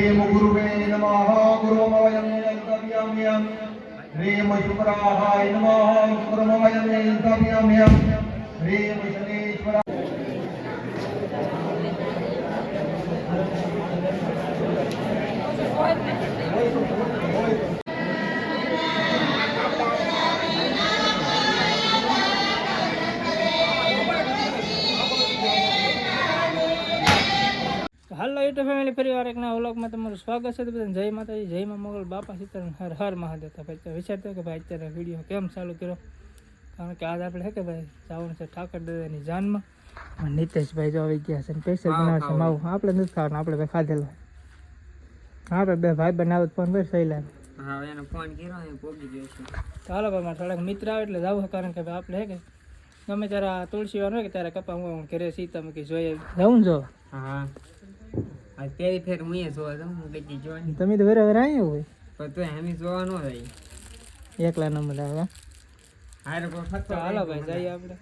गुरुवे नमः गुरुमवयं तव्यम्यं ह्रीं शुक्राय नमः शुक्रमवयं तव्यम्यं ह्रीं शनीश्वराय હાલો યુટ્યુબ ફેમિલી ફરીવાર એક નવા વ્લોગમાં તમારું સ્વાગત છે. તો બધાને જય માતાજી, જય માં મોગલ, બાપા સીતારામ, હર હર મહાદેવ. તો ભાઈ વિચારતો કે ભાઈ અત્યારે વિડીયો કેમ ચાલુ કર્યો, કારણ કે આજ આપણે કે ભાઈ જવાનું છે ઠાકર દાદાની જાનમાં. નીતેશભાઈ જો આવી ગયા છે ને સ્પેશિયલ બનાવશે માવું. આપણે નથી ખાવાનું, આપણે ભાઈ ખાધેલો. આપણે બે ભાઈ બનાવે ફોન પર સહેલા. હા એને ફોન કર્યો ને પોગી ગયો છે. ચાલો ભાઈ મારા થોડાક મિત્ર આવે એટલે જવું, કારણ કે ભાઈ આપણે હે કે ગમે ત્યારે તુલસી વાર હોય કે ત્યારે કપા હું ઘરે સીતા મૂકી જોઈએ જવું જો. હા આ પેલી ફેર હું એ જોવા જાઉં, હું કઈ જોવાની. તમે તો વેરા વેરા આવ્યો હોય પણ તો અમે જોવા ન રહી એકલા નંબર આવે. હારે કોઈ ફરતો હાલો ભાઈ જઈએ આપણે.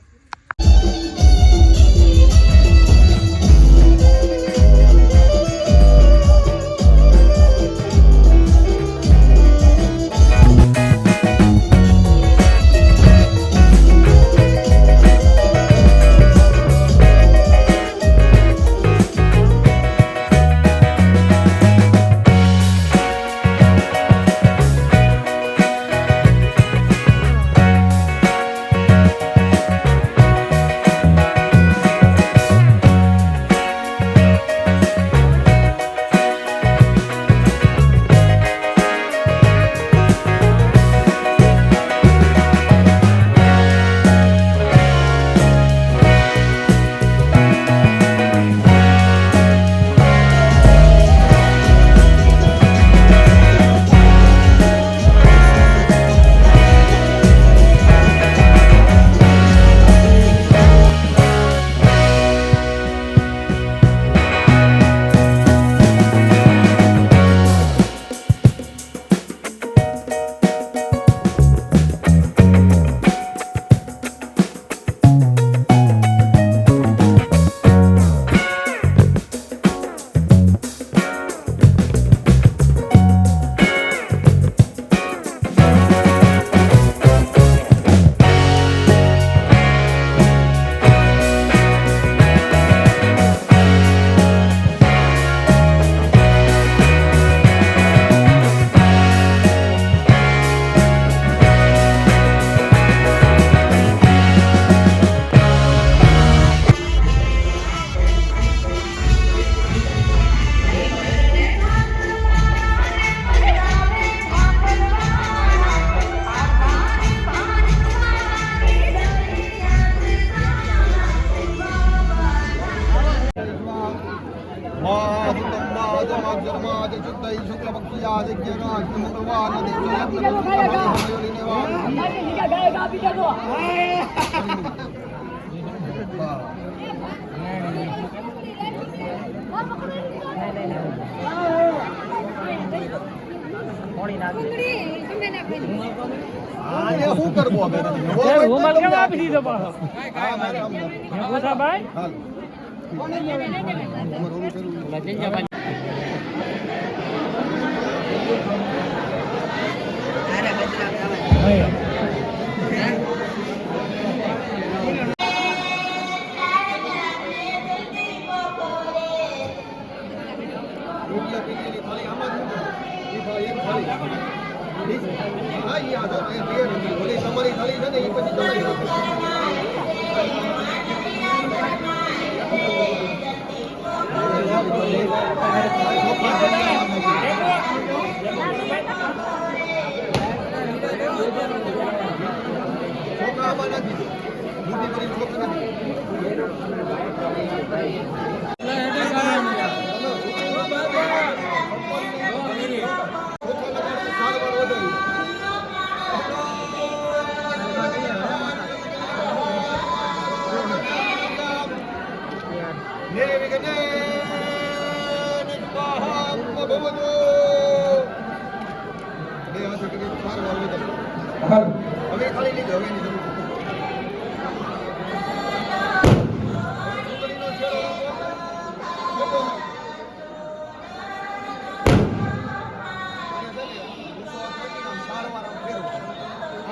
હવે ખાલી લીધો હવે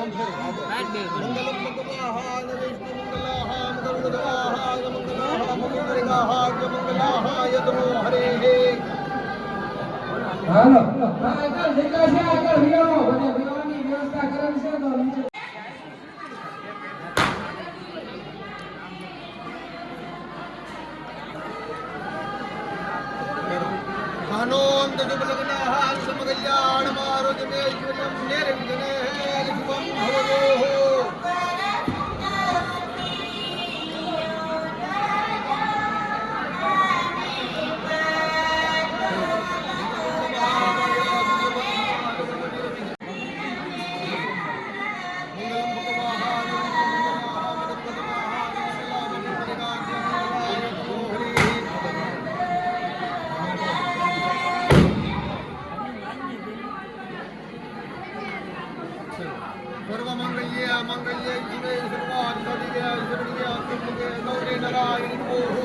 મંગલમ ભગવાહાય વિષ્ણુમંગલાહાય મંગલગોદાહાય મંગલાહાય મંગલાહાય તનો હરે હે. હાલો હા એકલ જગ્યા છે આગળ વિયાવો બધે વિયાવાની વ્યવસ્થા કરેલ છે તો નીચે ખાનોંત જુબલગ્નાહાય સમગલ્યાણ આરોગ્યમેશ્વર્યમ નિર્વિઘ્ને શુભમ ભવતો. સર્વમંગલ્ય મંગલ્ય જીવે સર્વાર્થ સાધિકે શરણ્ય ત્રંબકે ગૌરી નારાયણી નમોઃ.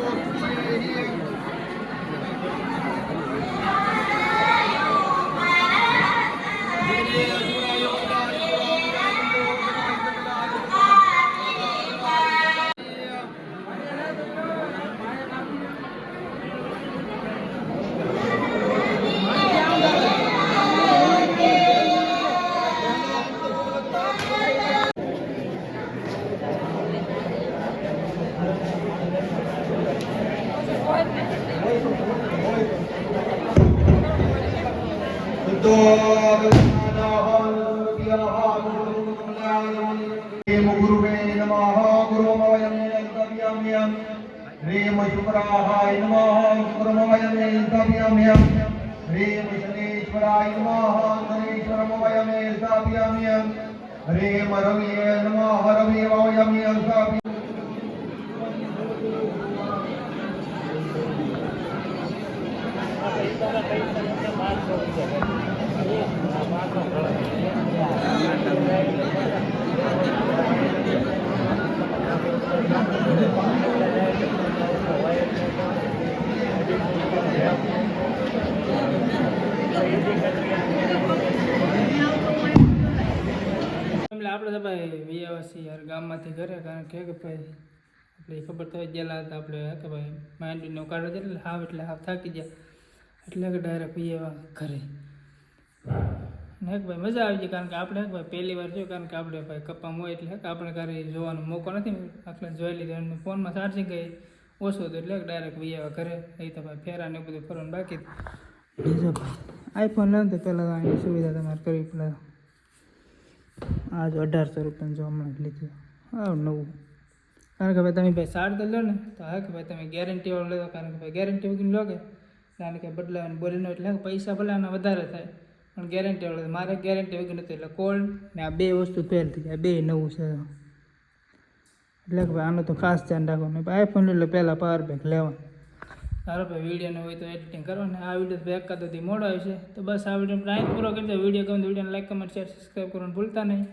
ગુરુવે નમઃ ગુરુમવયં તપ્યામ્યં હ્રીમ શુક્રાહાય નમઃ શુક્રમવયં તપ્યામ્યં હ્રીમ શનીશ્વરાય નમઃ શનીશ્વરમવયં તપ્યામ્યં હ્રીમ રવિએ નમઃ રવિમવયં તપ્યામ્યં. આપણે તો ભાઈ વિયાવાસી યાર ગામમાંથી ઘરે કારણ કે ભાઈ આપણે ખબર તો ગયેલા હતા આપણે કે ભાઈ માંડવીનો કાઢો છે એટલે હાવ થાકી ગયા એટલે કે ડાયરેક્ટ વિયાવા ઘરે ને ભાઈ મજા આવી ગઈ કારણ કે આપણે ભાઈ પહેલી વાર જોયું કારણ કે આપણે ભાઈ કપામાં હોય એટલે આપણે ઘરે જોવાનો મોકો નથી આટલે જોઈ લીધો અને ફોનમાં ચાર્જિંગ કંઈ ઓછું હતું એટલે ડાયરેક્ટ વિયાવા ઘરે એ તો ભાઈ ફેરાને એવું બધું ફરવાનું બાકી બીજો ભાઈ આઈફોન લે તો પહેલાં આની સુવિધા તમારે કરવી પડે. આજ 1800 રૂપિયાનું જો હમણાં લીધું હા નવું કારણ કે ભાઈ તમે ભાઈ સાડ લો ને તો હા કે ભાઈ તમે ગેરંટીવાળું લેતો કારણ કે ભાઈ ગેરંટી વગર લો કે કારણ કે બદલાવાની બોલીનો એટલે પૈસા ભલાના વધારે થાય પણ ગેરંટીવાળું મારે ગેરંટી વગર નથી એટલે કોલ્ડ ને આ બે વસ્તુ ફેલ થઈ જાય બે નવું છે એટલે કે ભાઈ આનું તો ખાસ ધ્યાન રાખવાનું ભાઈ આઈફોન એટલે પહેલાં પાવર બેંક લેવાનું. સારો ભાઈ વિડીયોને હોય તો એડિટિંગ કરવાનું આ વિડીયો બે એકાદોથી મોડો આવશે તો બસ આ વિડીયો અહીં પૂરો કરી દો. વિડીયો ગમે તો વિડીયોને લાઈક કમેન્ટ શેર સબસ્ક્રાઈબ કરવાનું ભૂલતા નહીં.